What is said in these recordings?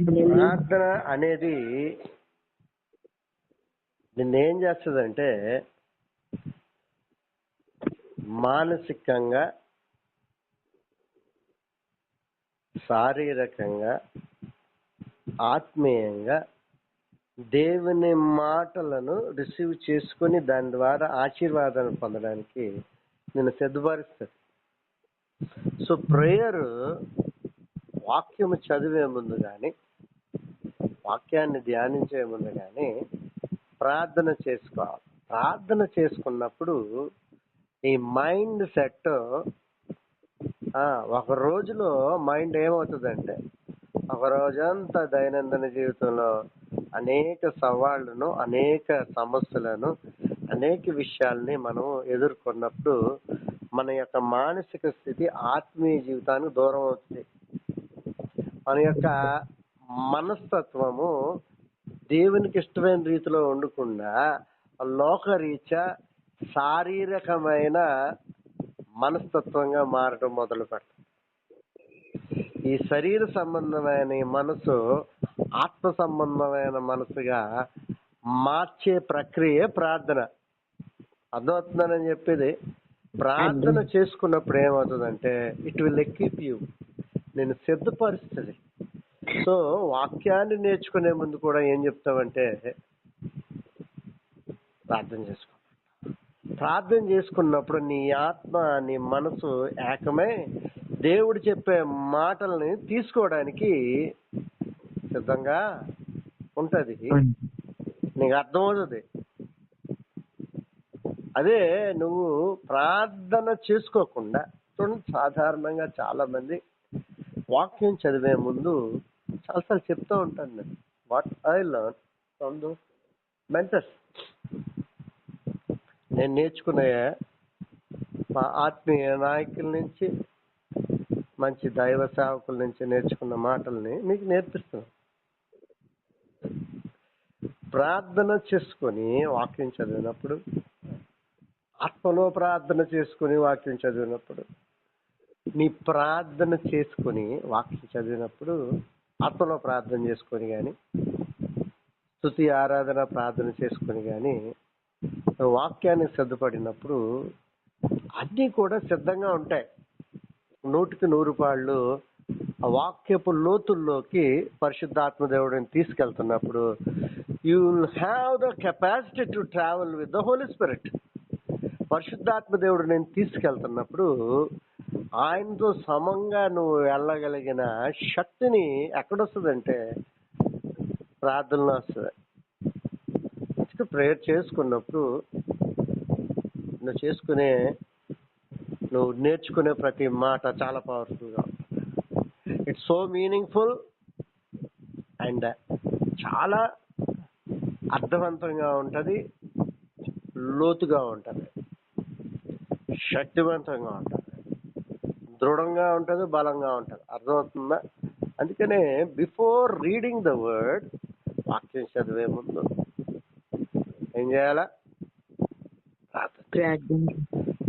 ప్రార్థన అనేది నిన్నేం చేస్తుందంటే మానసికంగా, శారీరకంగా, ఆత్మీయంగా దేవుని మాటలను రిసీవ్ చేసుకొని దాని ద్వారా ఆశీర్వాదాన్ని పొందడానికి నిన్ను సిద్ధపరుస్తుంది. సో ప్రేయర్ వాక్యము చదివే ముందు కానీ, వాక్యాన్ని ధ్యానించే ముందు కానీ ప్రార్థన చేసుకోవాలి. ప్రార్థన చేసుకున్నప్పుడు ఈ మైండ్ సెట్ ఒక రోజులో మైండ్ ఏమవుతుందంటే, ఒక రోజంతా దైనందిన జీవితంలో అనేక సవాళ్లను, అనేక సమస్యలను, అనేక విషయాల్ని మనం ఎదుర్కొన్నప్పుడు మన యొక్క మానసిక స్థితి ఆత్మీయ జీవితానికి దూరం అవుతుంది. మన యొక్క మనస్తత్వము దేవునికి ఇష్టమైన రీతిలో ఉండకుండా లోకరీత్యా శారీరకమైన మనస్తత్వంగా మారడం మొదలు పెడతాం. ఈ శరీర సంబంధమైన ఈ మనసు ఆత్మ సంబంధమైన మనసుగా మార్చే ప్రక్రియ ప్రార్థన. అర్థమవుతుందని చెప్పేది. ప్రార్థన చేసుకున్నప్పుడు ఏమవుతుందంటే ఇట్ విల్ ఎక్విప్ యూ, నేను సిద్ధపరుస్తుంది. సో వాక్యాన్ని నేర్చుకునే ముందు కూడా ఏం చెప్తామంటే ప్రార్థన చేసుకో. ప్రార్థన చేసుకున్నప్పుడు నీ ఆత్మ, నీ మనసు ఏకమై దేవుడు చెప్పే మాటల్ని తీసుకోవడానికి సిద్ధంగా ఉంటది. నీకు అర్థమవుతుంది. అదే నువ్వు ప్రార్థన చేసుకోకుండా చూడండి, సాధారణంగా చాలా మంది వాక్యం చదివే ముందు చాలాసార్లు చెప్తూ ఉంటాను నేను, what I learn from the mentors. నేను నేర్చుకునే మా ఆత్మీయ నాయకుల నుంచి, మంచి దైవ సేవకుల నుంచి నేర్చుకున్న మాటల్ని మీకు నేర్పిస్తున్నాను. ప్రార్థన చేసుకొని వాక్యం చదివినప్పుడు, ఆత్మలో ప్రార్థన చేసుకుని వాక్యం చదివినప్పుడు, నీ ప్రార్థన చేసుకుని వాక్యం చదివినప్పుడు, ఆత్మలో ప్రార్థన చేసుకొని కానీ, స్తుతి ఆరాధన ప్రార్థన చేసుకొని కానీ వాక్యానికి సిద్ధపడినప్పుడు అన్నీ కూడా సిద్ధంగా ఉంటాయి. 100% ఆ వాక్యపు లోతుల్లోకి పరిశుద్ధాత్మ దేవుడిని తీసుకెళ్తున్నప్పుడు you will have the capacity to travel with the Holi spirit. పరిశుద్ధాత్మ దేవుడు నేను తీసుకెళ్తున్నప్పుడు ఆయనతో సమంగా నువ్వు వెళ్ళగలిగిన శక్తిని ఎక్కడొస్తుందంటే ప్రార్థనలో వస్తుంది. ప్రేయర్ చేసుకున్నప్పుడు నువ్వు నేర్చుకునే ప్రతి మాట చాలా పవర్ఫుల్గా ఉంటుంది. ఇట్స్ సో మీనింగ్ఫుల్ అండ్ చాలా అర్థవంతంగా ఉంటుంది, లోతుగా ఉంటుంది, శక్తివంతంగా ఉంటుంది, దృఢంగా ఉంటుంది, బలంగా ఉంటుంది. అర్థమవుతుందా? అందుకనే బిఫోర్ రీడింగ్ ద వర్డ్, వాక్యం చదివే ముందు ఏం చేయాలా?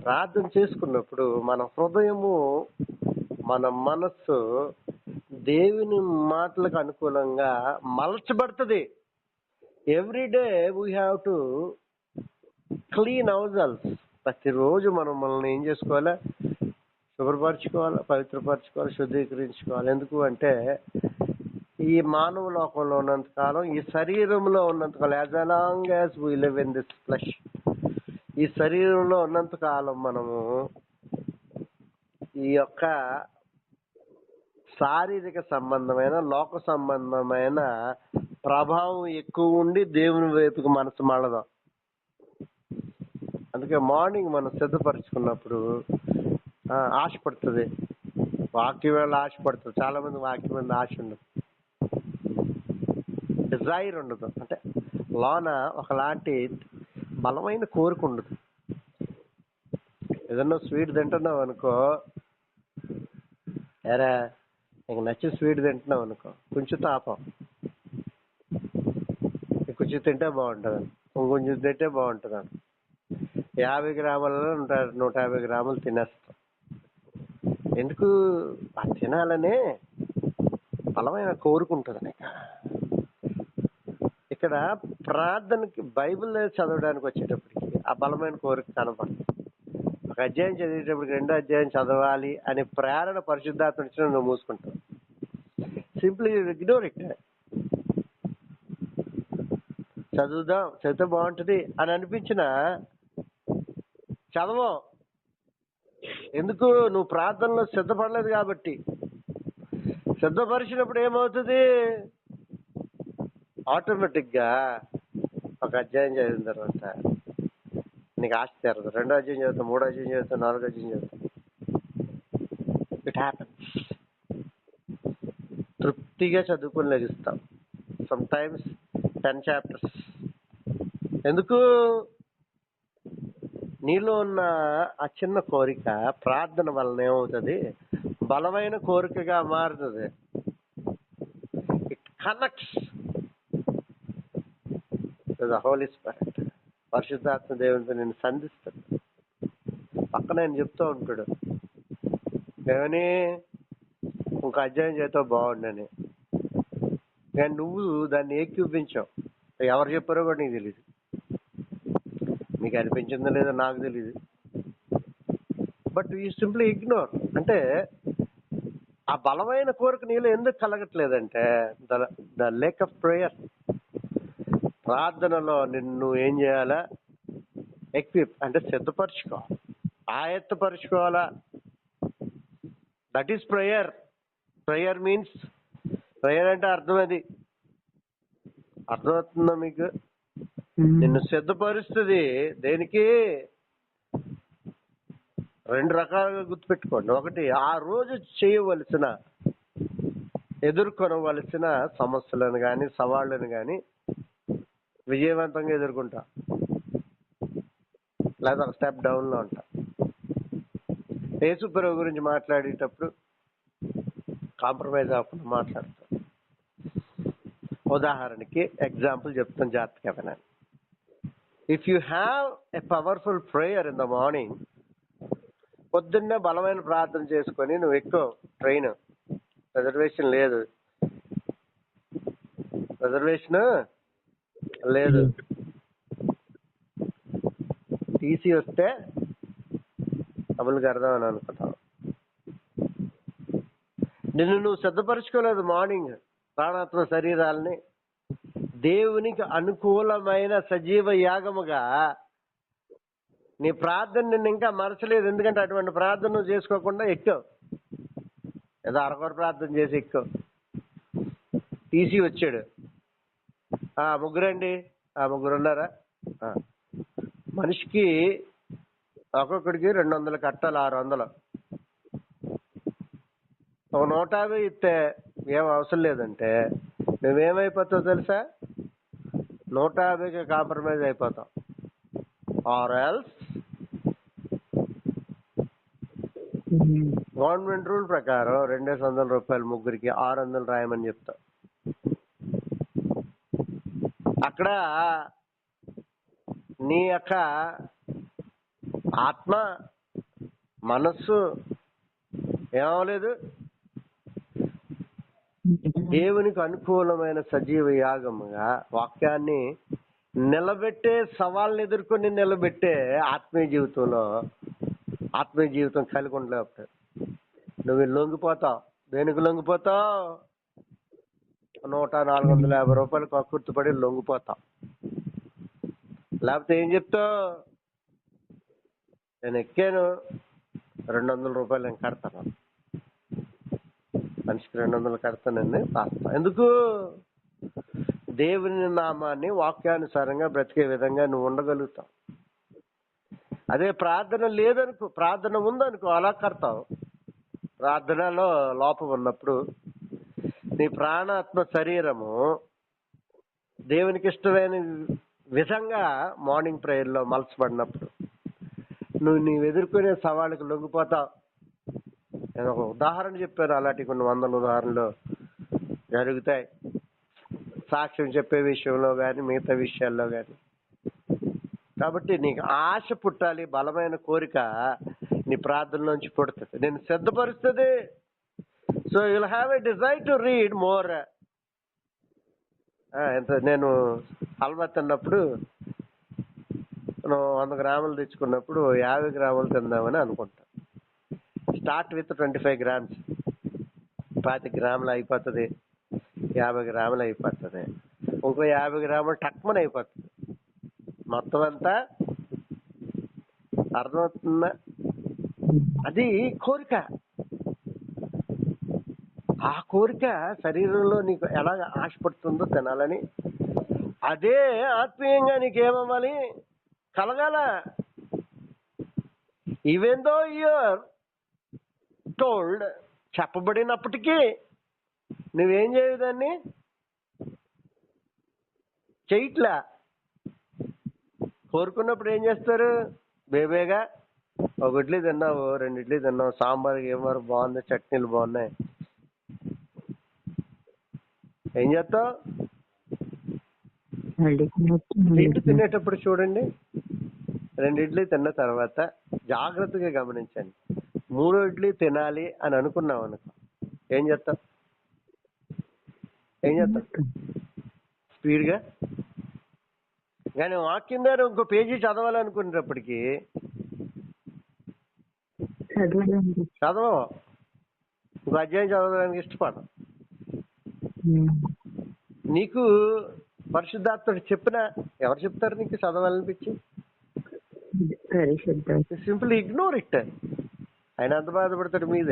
ప్రార్థన చేసుకున్నప్పుడు మన హృదయము, మన మనస్సు దేవుని మాటలకు అనుకూలంగా మలచబడుతుంది. Everyday we have to clean our self. ప్రతిరోజు మనం మనల్ని ఏం చేసుకోవాలా? శుభ్రపరచుకోవాలి, పవిత్రపరచుకోవాలి, శుద్ధీకరించుకోవాలి. ఎందుకు అంటే ఈ మానవ లోకంలో ఉన్నంతకాలం, ఈ శరీరంలో ఉన్నంతకాలం, as long as we live in this flesh, ఈ శరీరంలో ఉన్నంత కాలం మనము ఈ యొక్క శారీరక సంబంధమైన, లోక సంబంధమైన ప్రభావం ఎక్కువ ఉండి దేవుని వైపుకి మనసు మళ్ళదాం. అందుకే మార్నింగ్ మనం సిద్ధపరచుకున్నప్పుడు ఆశపడుతుంది, వాక్యం వేళ ఆశపడుతుంది. చాలా మంది వాక్యం మీద ఆశ ఉండదు, డిజైర్ ఉండదు. అంటే లోన ఒకలాంటి బలమైన కోరిక ఉండదు. ఏదన్నా స్వీట్ తింటున్నావు అనుకో, ఎరా నీకు నచ్చిన స్వీట్ తింటున్నావు అనుకో, కొంచెం తాపం, కొంచెం తింటే బాగుంటుంది, ఇంకొంచెం తింటే బాగుంటుంది. 50 గ్రాములలో 150 గ్రాములు తినేస్తాం. ఎందుకు? తినాలనే. బలమైన కోరుకుంటుంది నీకు. ఇక్కడ ప్రార్థనకి బైబిల్ చదవడానికి వచ్చేటప్పటికి ఆ బలమైన కోరిక కనపడుతుంది. ఒక అధ్యాయం చదివేటప్పటికి రెండో అధ్యాయం చదవాలి అనే ప్రేరణ పరిశుద్ధాత్మ ఇచ్చిన నువ్వు మూసుకుంటావు. Simply ignore it. చదివితే బాగుంటుంది అని అనిపించిన చదవం. ఎందుకు? నువ్వు ప్రార్థనలో సిద్ధపడలేదు కాబట్టి. సిద్ధపరిచినప్పుడు ఏమవుతుంది? ఆటోమేటిక్గా ఒక అధ్యాయం చదివిన తర్వాత నీకు ఆశ తీరదు. రెండో అధ్యాయం చదువుతావు, మూడో అధ్యాయం చదువుతావు, నాలుగో అధ్యాయం చదువుతావు. It happens. తృప్తిగా చదువుకొని లెగిస్తాం. Some times 10 chapters. ఎందుకు? నీలో ఉన్న ఆ చిన్న కోరిక ప్రార్థన వలన ఏమవుతుంది? బలమైన కోరికగా మారుతుంది. It connects the Holi spirit. పరిశుద్ధాత్మ దేవునితో నేను సంధిస్తాడు. పక్కన ఆయన చెప్తూ ఉంటాడు, ఏమని? ఇంకో అధ్యాయం చేతో బాగుండని. కానీ నువ్వు దాన్ని ఏకీపించావు. ఎవరు చెప్పారో కూడా నీకు తెలియదు. నీకు అనిపించిందో లేదో నాకు తెలియదు. But you simply ignore. అంటే ఆ బలమైన కోరిక నీలో ఎందుకు కలగట్లేదంటే ద లేక్ ఆఫ్ ప్రేయర్. ప్రార్థనలో నిన్ను ఏం చేయాలా? ఎక్విప్ అంటే సిద్ధపరచుకోవాలి, ఆయత్తపరచుకోవాలా. That is prayer. Prayer means, prayer అంటే అర్థం అది. అర్థమవుతుందా మీకు? నిన్ను సిద్ధపరుస్తుంది దేనికి? 2 రకాలుగా గుర్తుపెట్టుకోండి. ఒకటి, ఆ రోజు చేయవలసిన, ఎదుర్కొనవలసిన సమస్యలను కానీ సవాళ్ళను కానీ విజయవంతంగా ఎదుర్కొంటా, లేదా ఒక స్టెప్ డౌన్లో ఉంటా. యేసు ప్రభు గురించి మాట్లాడేటప్పుడు కాంప్రమైజ్ అవ్వకుండా మాట్లాడతాం. ఉదాహరణకి ఎగ్జాంపుల్ చెప్తాను, జాగ్రత్తగా వినండి. If you have a powerful prayer in the morning, పొద్దున్నే బలమైన ప్రార్థన చేసుకొని నువ్వు ఎక్కువ ట్రైన్, రిజర్వేషన్ లేదు, టీసీ వస్తే అమలుకి అర్థం అని అనుకుంటావు. నిన్ను నువ్వు సిద్ధపరచుకోలేదు మార్నింగ్. ప్రాణాత్మ శరీరాలని దేవునికి అనుకూలమైన సజీవ యాగముగా నీ ప్రార్థన నిన్ను ఇంకా మరచలేదు. ఎందుకంటే అటువంటి ప్రార్థన నువ్వు చేసుకోకుండా ఎక్కువ ఏదో అరకొర ప్రార్థన చేసి ఎక్కువ. టీసీ వచ్చాడు, ముగ్గురండి, ముగ్గురు ఉన్నారా? మనిషికి ఒక్కొక్కడికి 200 కట్టాలి, 600. ఒక 150 ఇస్తే ఏం అవసరం లేదంటే నువ్వేమైపోతావు తెలుసా? 150కి కాంప్రమైజ్ అయిపోతాం. ఆర్ ఎల్స్ గవర్నమెంట్ రూల్ ప్రకారం 200 రూపాయలు ముగ్గురికి, 600 రాయమని చెప్తా. అక్కడ నీ యొక్క ఆత్మ మనస్సు ఏమవలేదు. దేవునికి అనుకూలమైన సజీవ యాగముగా వాక్యాన్ని నిలబెట్టే, సవాళ్ళని ఎదుర్కొని నిలబెట్టే ఆత్మీయ జీవితం కలిగి ఉండలేకపోతే నువ్వు లొంగిపోతావు. దేనికి లొంగిపోతావు? 450 రూపాయలు కక్కుర్తిపడి లొంగిపోతావు. లేకపోతే ఏం చెప్తావు? నేను ఎక్కాను, 200 రూపాయలు నేను కడతాను, మనిషికి 200 కడతానని రాస్తా. ఎందుకు? దేవుని నామాన్ని వాక్యానుసారంగా బ్రతికే విధంగా నువ్వు ఉండగలుగుతావు. అదే ప్రార్థన లేదనుకో, ప్రార్థన ఉందనుకో, అలా కడతావు. ప్రార్థనలో లోపం ఉన్నప్పుడు నీ ప్రాణాత్మ శరీరము దేవునికి ఇష్టమైన విధంగా మార్నింగ్ ప్రేయర్లో మలచబడినప్పుడు నువ్వు ఎదుర్కొనే సవాళ్ళకి లొంగిపోతావు. నేను ఒక ఉదాహరణ చెప్పాను, అలాంటి కొన్ని 100 ఉదాహరణలు జరుగుతాయి. సాక్ష్యం చెప్పే విషయంలో కానీ మిగతా విషయాల్లో కానీ. కాబట్టి నీకు ఆశ పుట్టాలి, బలమైన కోరిక నీ ప్రార్థనలోంచి పుడుతుంది, నేను సిద్ధపరుస్తుంది. So you'll have a desire to read more. నేను హల్వా తిన్నప్పుడు మనం 100 గ్రాములు తెచ్చుకున్నప్పుడు 50 గ్రాములు తిందామని అనుకుంటాం. Start with 25 grams. 25 గ్రాములు అయిపోతుంది, 50 గ్రాములు అయిపోతుంది, ఇంకో 50 గ్రాములు టక్మని అయిపోతుంది. మొత్తం అంతా అర్థమవుతుందా? అది కోరిక. ఆ కోరిక శరీరంలో నీకు ఎలా ఆశపడుతుందో తినాలని, అదే ఆత్మీయంగా నీకేమవ్వాలి, కలగాల. ఈవెన్ దో యూఆర్ టోల్డ్, చెప్పబడినప్పటికీ నువ్వేం చేయవు, దాన్ని చెయ్యట్లా. కోరుకున్నప్పుడు ఏం చేస్తారు, బేబేగా ఒక ఇడ్లీ తిన్నావు, 2 ఇడ్లీ తిన్నావు, సాంబార్ ఏమారు బాగుంది, చట్నీలు బాగున్నాయి, ఏం చేస్తావు? తిండి తినేటప్పుడు చూడండి, 2 ఇడ్లీ తిన్న తర్వాత జాగ్రత్తగా గమనించండి, 3వ ఇడ్లీ తినాలి అని అనుకున్నావు అనుకో, ఏం చేస్తావు? స్పీడ్గా. కానీ వాక్యం ద్వారా ఇంకో పేజీ చదవాలనుకునేటప్పటికి చదవవు, ఇంకో అధ్యాయం చదవడానికి ఇష్టపడవు. నీకు పరిశుద్ధాత్ముడు చెప్పినా ఎవరు చెప్తారు నీకు చదవాలనిపించి? Simple ignore it. ఆయన అంత బాధపడతాడు మీద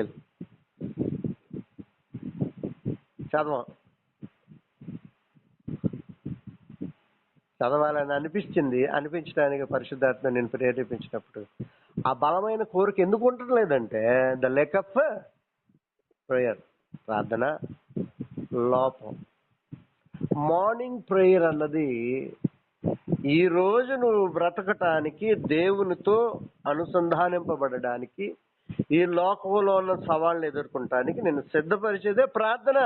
చదవం. చదవాలని అనిపించడానికి పరిశుద్ధాత్మ నేను ప్రేరేపించినప్పుడు ఆ బలమైన కోరిక ఎందుకు ఉండటం లేదంటే ద లెక్ ఆఫ్ ప్రేయర్, ప్రార్థన లోపం. మార్నింగ్ ప్రేయర్ అన్నది ఈ రోజు నువ్వు బ్రతకటానికి, దేవునితో అనుసంధానింపబడడానికి, ఈ లోకంలో ఉన్న సవాళ్ళను ఎదుర్కొనటానికి నేను సిద్ధపరిచేదే ప్రార్థన.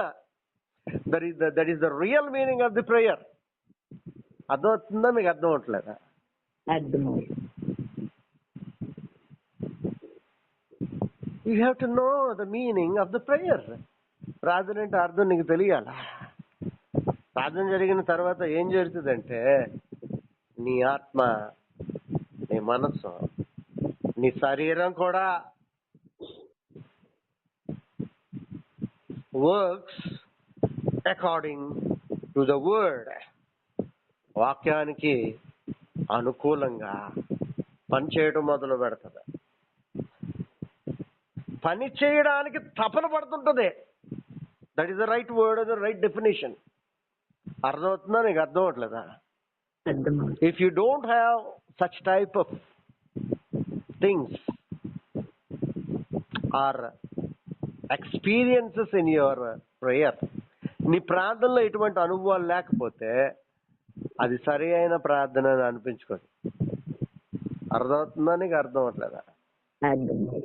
That is the real meaning of the prayer. అర్థమవుతుందా? మీకు అర్థం అవట్లేదా? You have to know the meaning of the prayer. ప్రార్థన అంటే అర్థం నీకు తెలియాల. ప్రార్థన జరిగిన తర్వాత ఏం జరుగుతుందంటే నీ ఆత్మ, నీ మనస్సు, నీ శరీరం కూడా works according to the word. వాక్యానికి అనుకూలంగా పనిచేయడం మొదలు పెడుతుంది. పని చేయడానికి తపన పడుతుంటుంది. That is the right word, the right definition. అర్థమవుతుందా? నీకు అర్థం అవట్లేదా? If you don't have such type of things or experiences in your prayer, నీ ప్రార్థనలో ఎటువంటి అనుభవాలు లేకపోతే అది సరి అయిన ప్రార్థన అని అనిపించుకోదు. అర్థమవుతుందా? నీకు అర్థం అవట్లేదా?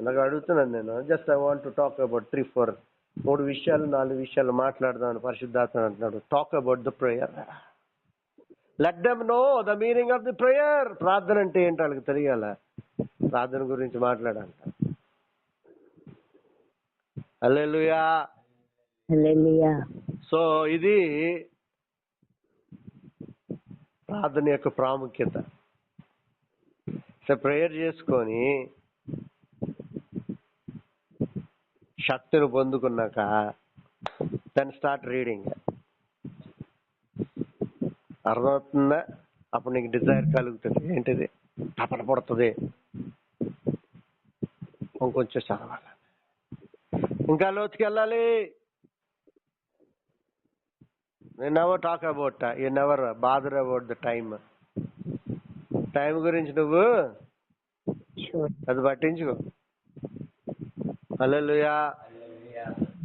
నాకు అడుగుతున్నాను నేను. Just I want to talk about 3 విషయాలు 4 విషయాలు మాట్లాడదామని పరిశుద్ధాత్మ అంటున్నాడు. Talk about the prayer. Let them no the meaning of the prayer. ప్రార్థన అంటే ఏంటో వాళ్ళకి తెలియాల. ప్రార్థన గురించి మాట్లాడాలంట. హల్లెలూయా. సో ఇది ప్రార్థన యొక్క ప్రాముఖ్యత. సో ప్రేయర్ చేసుకొని శక్తిని పొందుకున్నాక దెన్ స్టార్ట్ రీడింగ్. అర్థమవుతుందా? అప్పుడు నీకు డిజైర్ కలుగుతుంది. ఏంటిది? తపన పడుతుంది, ఇంకొంచెం చదవాలి, ఇంకా లోతుకి వెళ్ళాలి. You never talk about, you never bother about the time. Time గురించి నువ్వు అది పట్టించుకో. హల్లెలూయా.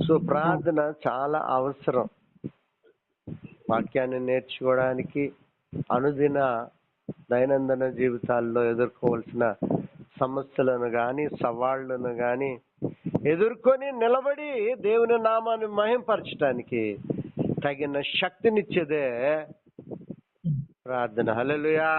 సో ప్రార్థన చాలా అవసరం. వాక్యాన్ని నేర్చుకోవడానికి, అనుదిన దైనందిన జీవితాల్లో ఎదుర్కోవాల్సిన సమస్యలను కానీ సవాళ్లను కానీ ఎదుర్కొని నిలబడి దేవుని నామాన్ని మహింపరచడానికి తగిన శక్తినిచ్చేదే ప్రార్థన. హల్లెలూయా.